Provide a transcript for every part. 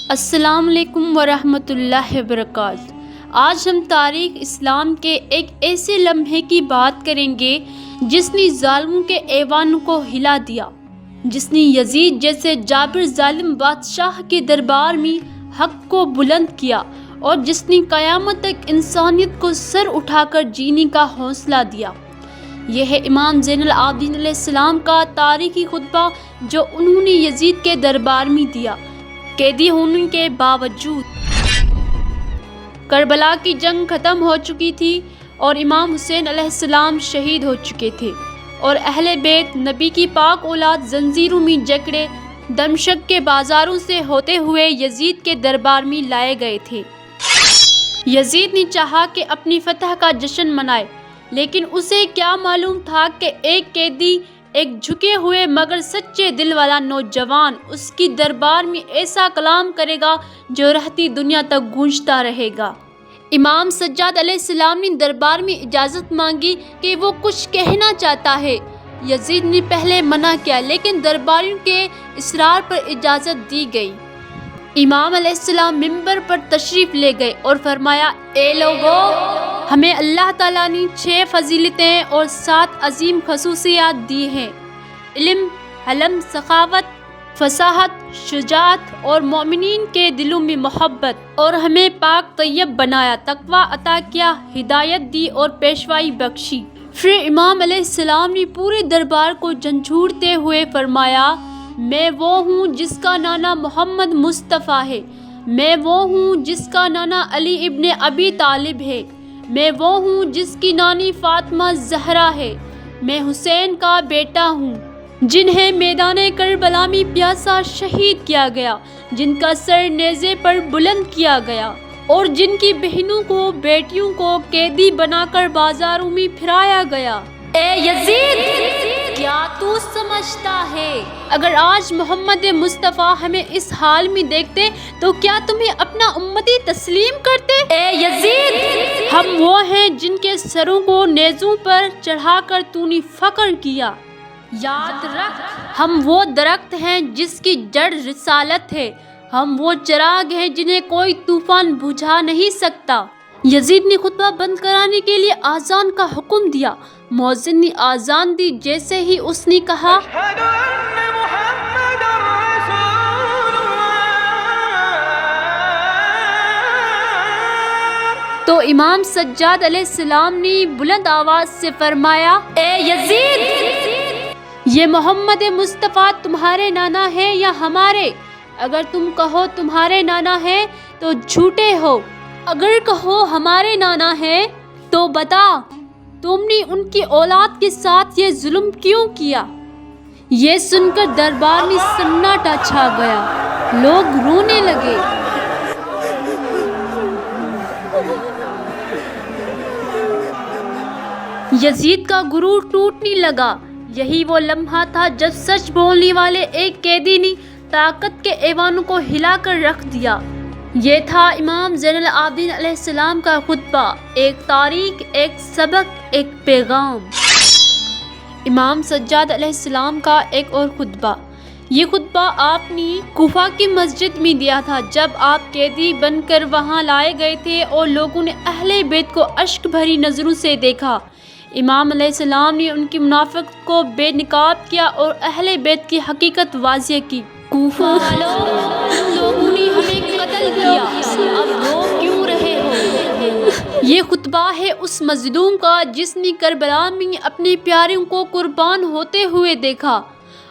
السلام علیکم ورحمۃ اللہ وبرکاتہ۔ آج ہم تاریخ اسلام کے ایک ایسے لمحے کی بات کریں گے جس نے ظالموں کے ایوانوں کو ہلا دیا، جس نے یزید جیسے جابر ظالم بادشاہ کے دربار میں حق کو بلند کیا اور جس نے قیامت تک انسانیت کو سر اٹھا کر جینے کا حوصلہ دیا۔ یہ ہے امام زین العابدین علیہ السلام کا تاریخی خطبہ جو انہوں نے یزید کے دربار میں دیا، قیدی ہونے کے باوجود۔ کربلا کی جنگ ختم ہو چکی تھی اور امام حسین علیہ السلام شہید ہو چکے تھے اور اہل بیت نبی کی پاک اولاد زنجیروں میں جکڑے دمشق کے بازاروں سے ہوتے ہوئے یزید کے دربار میں لائے گئے تھے۔ یزید نے چاہا کہ اپنی فتح کا جشن منائے، لیکن اسے کیا معلوم تھا کہ ایک قیدی، ایک جھکے ہوئے مگر سچے دل والا نوجوان اس کی دربار میں ایسا کلام کرے گا جو رہتی دنیا تک گونجتا رہے گا۔ امام سجاد علیہ السلام نے دربار میں اجازت مانگی کہ وہ کچھ کہنا چاہتا ہے۔ یزید نے پہلے منع کیا، لیکن درباریوں کے اصرار پر اجازت دی گئی۔ امام علیہ السلام منبر پر تشریف لے گئے اور فرمایا، اے لوگو، ہمیں اللہ تعالیٰ نے 6 فضیلتیں اور 7 عظیم خصوصیات دی ہیں: علم، حلم، سخاوت، فصاحت، شجاعت اور مومنین کے دلوں میں محبت، اور ہمیں پاک طیب بنایا، تقویٰ عطا کیا، ہدایت دی اور پیشوائی بخشی۔ پھر امام علیہ السلام نے پورے دربار کو جھنجھوڑتے ہوئے فرمایا، میں وہ ہوں جس کا نانا محمد مصطفیٰ ہے، میں وہ ہوں جس کا نانا علی ابن ابی طالب ہے، میں وہ ہوں جس کی نانی فاطمہ زہرا ہے، میں حسین کا بیٹا ہوں، جنہیں میدان کربلا میں پیاسا شہید کیا گیا، جن کا سر نیزے پر بلند کیا گیا اور جن کی بہنوں کو، بیٹیوں کو قیدی بنا کر بازاروں میں پھرایا گیا۔ اے یزید، کیا تو سمجھتا ہے اگر آج محمد مصطفیٰ ہمیں اس حال میں دیکھتے تو کیا تمہیں اپنا امتی تسلیم کرتے؟ اے یزید، ہم وہ ہیں جن کے سروں کو نیزوں پر چڑھا کر تو نے فخر کیا۔ یاد رکھ، ہم وہ درخت ہیں جس کی جڑ رسالت ہے، ہم وہ چراغ ہیں جنہیں کوئی طوفان بجھا نہیں سکتا۔ یزید نے خطبہ بند کرانے کے لیے آذان کا حکم دیا۔ مؤذن نے آذان دی، جیسے ہی اس نے کہا، تو امام سجاد علیہ السلام نے بلند آواز سے فرمایا، اے یزید، یہ محمد مصطفیٰ تمہارے نانا ہے یا ہمارے؟ اگر تم کہو تمہارے نانا ہے تو جھوٹے ہو، اگر کہو ہمارے نانا ہے تو بتا، تم نے ان کی اولاد کے ساتھ یہ ظلم کیوں کیا؟ یہ سن کر دربار میں سناٹا چھا گیا، لوگ رونے لگے۔ یزید کا غرور ٹوٹنے لگا۔ یہی وہ لمحہ تھا جب سچ بولنے والے ایک قیدی نے طاقت کے ایوانوں کو ہلا کر رکھ دیا۔ یہ تھا امام زین العابدین علیہ السلام کا خطبہ، ایک تاریخ، ایک سبق، ایک پیغام۔ امام سجاد علیہ السلام کا ایک اور خطبہ۔ یہ خطبہ آپ نے کوفہ کی مسجد میں دیا تھا جب آپ قیدی بن کر وہاں لائے گئے تھے اور لوگوں نے اہل بیت کو اشک بھری نظروں سے دیکھا۔ امام علیہ السلام نے ان کی منافقت کو بے نقاب کیا اور اہل بیت کی حقیقت واضح کی۔ کوفہ والوں، ان لوگوں نے ہمیں قتل کیا، اب رو کیوں رہے ہو؟ یہ خطبہ ہے اس مظلوم کا جس نے کربلا میں اپنے پیاروں کو قربان ہوتے ہوئے دیکھا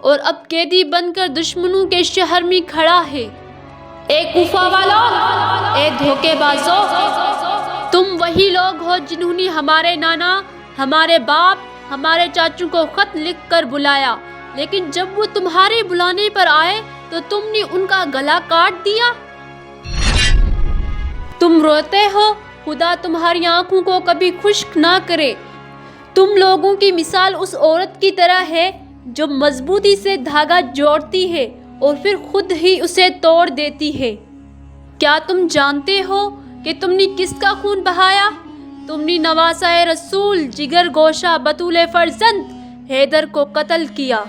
اور اب قیدی بن کر دشمنوں کے شہر میں کھڑا ہے۔ اے کوفہ والوں، اے دھوکے بازوں، تم وہی لوگ ہو جنہوں نے ہمارے نانا، ہمارے باپ، ہمارے چاچوں کو خط لکھ کر بلایا، لیکن جب وہ تمہارے بلانے پر آئے تو تم نے ان کا گلا کاٹ دیا۔ تم روتے ہو، خدا تمہاری آنکھوں کو کبھی خشک نہ کرے۔ تم لوگوں کی مثال اس عورت کی طرح ہے جو مضبوطی سے دھاگا جوڑتی ہے اور پھر خود ہی اسے توڑ دیتی ہے۔ کیا تم جانتے ہو کہ تم نے کس کا خون بہایا؟ تم نے نواسہ رسول، جگر گوشہ بطول فرزند حیدر کو قتل کیا۔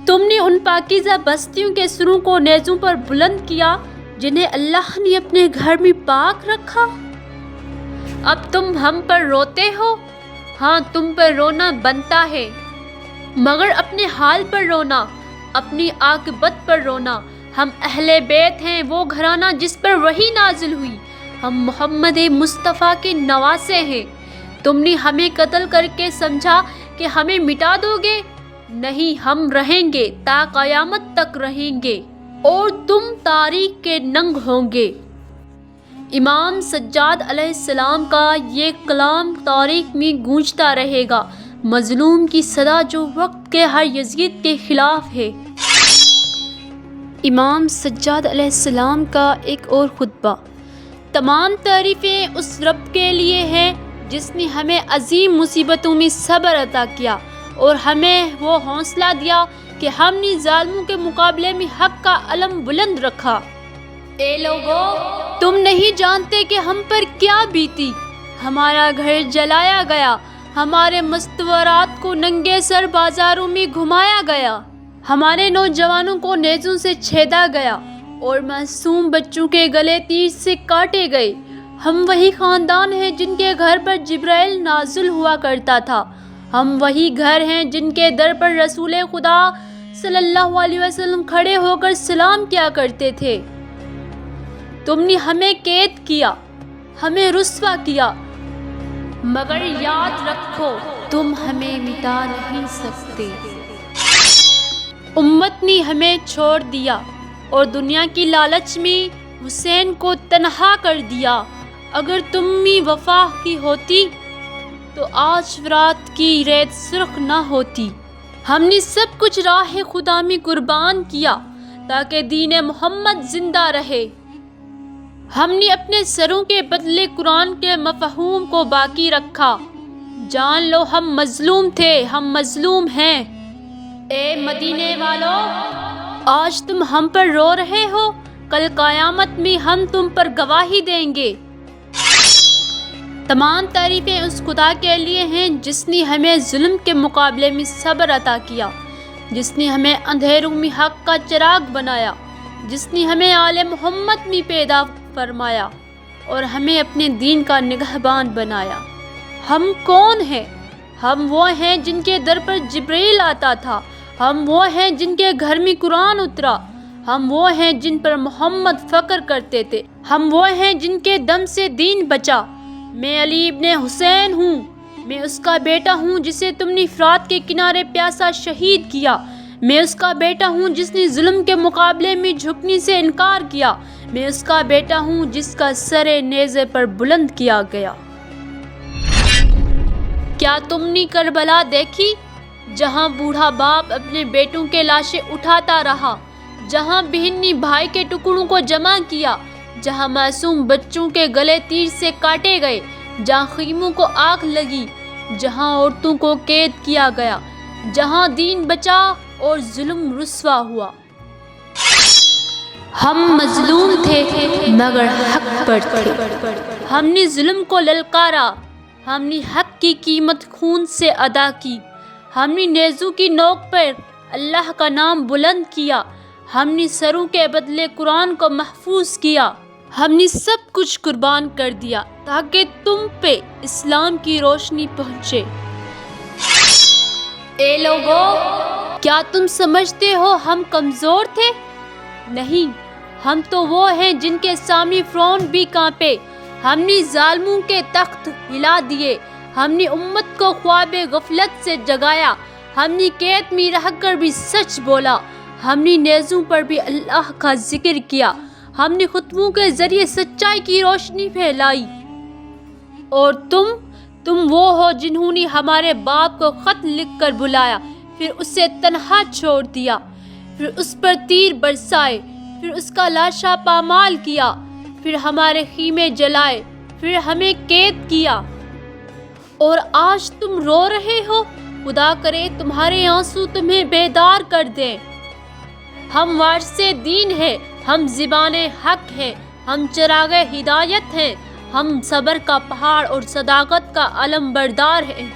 تم نے ان پاکیزہ بستیوں کے سروں کو نیزوں پر بلند کیا جنہیں اللہ نے اپنے گھر میں پاک رکھا؟ اب تم ہم پر روتے ہو؟ ہاں، تم پر رونا بنتا ہے، مگر اپنے حال پر رونا، اپنی عاقبت پر رونا۔ ہم اہل بیت ہیں، وہ گھرانہ جس پر وحی نازل ہوئی۔ ہم محمد مصطفیٰ کے نواسے ہیں۔ تم نے ہمیں قتل کر کے سمجھا کہ ہمیں مٹا دو گے؟ نہیں، ہم رہیں گے، تا قیامت تک رہیں گے، اور تم تاریخ کے ننگ ہوں گے۔ امام سجاد علیہ السلام کا یہ کلام تاریخ میں گونجتا رہے گا، مظلوم کی صدا جو وقت کے ہر یزید کے خلاف ہے۔ امام سجاد علیہ السلام کا ایک اور خطبہ۔ تمام تعریفیں اس رب کے لیے ہیں جس نے ہمیں عظیم مصیبتوں میں صبر عطا کیا اور ہمیں وہ حوصلہ دیا کہ ہم نے ظالموں کے مقابلے میں حق کا علم بلند رکھا۔ اے لوگو، تم نہیں جانتے کہ ہم پر کیا بیتی۔ ہمارا گھر جلایا گیا، ہمارے مستورات کو ننگے سر بازاروں میں گھمایا گیا، ہمارے نوجوانوں کو نیزوں سے چھیدا گیا اور معصوم بچوں کے گلے تیر سے کاٹے گئے۔ ہم وہی خاندان ہیں جن کے گھر پر جبرائیل نازل ہوا کرتا تھا۔ ہم وہی گھر ہیں جن کے در پر رسول خدا صلی اللہ علیہ وسلم کھڑے ہو کر سلام کیا کرتے تھے۔ تم نے ہمیں قید کیا، ہمیں رسوا کیا، مگر یاد رکھو تم ہمیں مٹا نہیں سکتے۔ امت نے ہمیں چھوڑ دیا اور دنیا کی لالچ میں حسین کو تنہا کر دیا۔ اگر تم میں وفا کی ہوتی تو آج فرات کی ریت سرخ نہ ہوتی۔ ہم نے سب کچھ راہ خدا میں قربان کیا تاکہ دین محمد زندہ رہے۔ ہم نے اپنے سروں کے بدلے قرآن کے مفہوم کو باقی رکھا۔ جان لو ہم مظلوم تھے، ہم مظلوم ہیں۔ اے مدینے والو، آج تم ہم پر رو رہے ہو، کل قیامت میں ہم تم پر گواہی دیں گے۔ تمام تعریفیں اس خدا کے لیے ہیں جس نے ہمیں ظلم کے مقابلے میں صبر عطا کیا، جس نے ہمیں اندھیروں میں حق کا چراغ بنایا، جس نے ہمیں آل محمد میں پیدا فرمایا اور ہمیں اپنے دین کا نگہبان بنایا۔ ہم کون ہیں؟ ہم وہ ہیں جن کے در پر جبرائیل آتا تھا، ہم وہ ہیں جن کے گھر میں قرآن اترا، ہم وہ ہیں جن پر محمد فخر کرتے تھے، ہم وہ ہیں جن کے دم سے دین بچا۔ میں علی ابن حسین ہوں، میں اس کا بیٹا ہوں جسے تم نے فرات کے کنارے پیاسا شہید کیا، میں اس کا بیٹا ہوں جس نے ظلم کے مقابلے میں جھکنے سے انکار کیا، میں اس کا بیٹا ہوں جس کا سر نیزے پر بلند کیا گیا۔ کیا تم نے کربلا دیکھی، جہاں بوڑھا باپ اپنے بیٹوں کے لاشیں اٹھاتا رہا، جہاں بہن نے بھائی کے ٹکڑوں کو جمع کیا، جہاں معصوم بچوں کے گلے تیر سے کاٹے گئے، جہاں خیموں کو آگ لگی، جہاں عورتوں کو قید کیا گیا، جہاں دین بچا اور ظلم رسوا ہوا۔ ہم مظلوم تھے مگر حق پر تھے۔ ہم نے ظلم کو للکارا، ہم نے حق کی قیمت خون سے ادا کی، ہم نے نیزوں کی نوک پر اللہ کا نام بلند کیا، ہم نے سروں کے بدلے قرآن کو محفوظ کیا، ہم نے سب کچھ قربان کر دیا تاکہ تم پہ اسلام کی روشنی پہنچے۔ اے لوگو، کیا تم سمجھتے ہو ہم کمزور تھے؟ نہیں، ہم تو وہ ہیں جن کے سامنے فرعون بھی کانپے۔ ہم نے ظالموں کے تخت ہلا دیے، ہم نے امت کو خواب غفلت سے جگایا، ہم نے قید میں رہ کر بھی سچ بولا، ہم نے نیزوں پر بھی اللہ کا ذکر کیا، ہم نے خطبوں کے ذریعے سچائی کی روشنی پھیلائی۔ اور تم وہ ہو جنہوں نے ہمارے باپ کو خط لکھ کر بلایا، پھر اسے تنہا چھوڑ دیا، پھر اس پر تیر برسائے، پھر اس کا لاشا پامال کیا، پھر ہمارے خیمے جلائے، پھر ہمیں قید کیا، اور آج تم رو رہے ہو۔ خدا کرے تمہارے آنسو تمہیں بیدار کر دیں۔ ہم وارث دین ہیں، ہم زبان حق ہیں، ہم چراغ ہدایت ہیں، ہم صبر کا پہاڑ اور صداقت کا علم بردار ہیں۔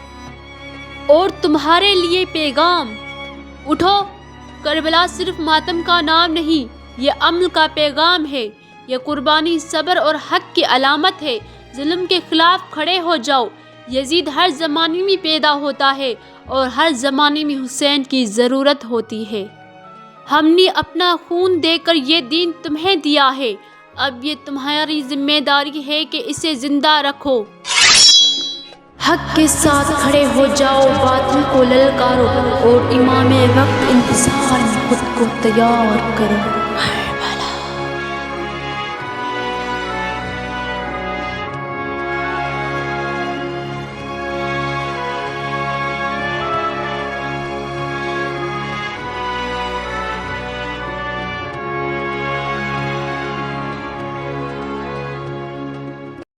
اور تمہارے لیے پیغام، اٹھو، کربلا صرف ماتم کا نام نہیں، یہ عمل کا پیغام ہے۔ یہ قربانی صبر اور حق کی علامت ہے۔ ظلم کے خلاف کھڑے ہو جاؤ۔ یزید ہر زمانے میں پیدا ہوتا ہے اور ہر زمانے میں حسین کی ضرورت ہوتی ہے۔ ہم نے اپنا خون دے کر یہ دین تمہیں دیا ہے، اب یہ تمہاری ذمہ داری ہے کہ اسے زندہ رکھو۔ حق کے ساتھ کھڑے ہو جاؤ، باطل کو للکارو اور امام وقت انتظار میں خود کو تیار کرو۔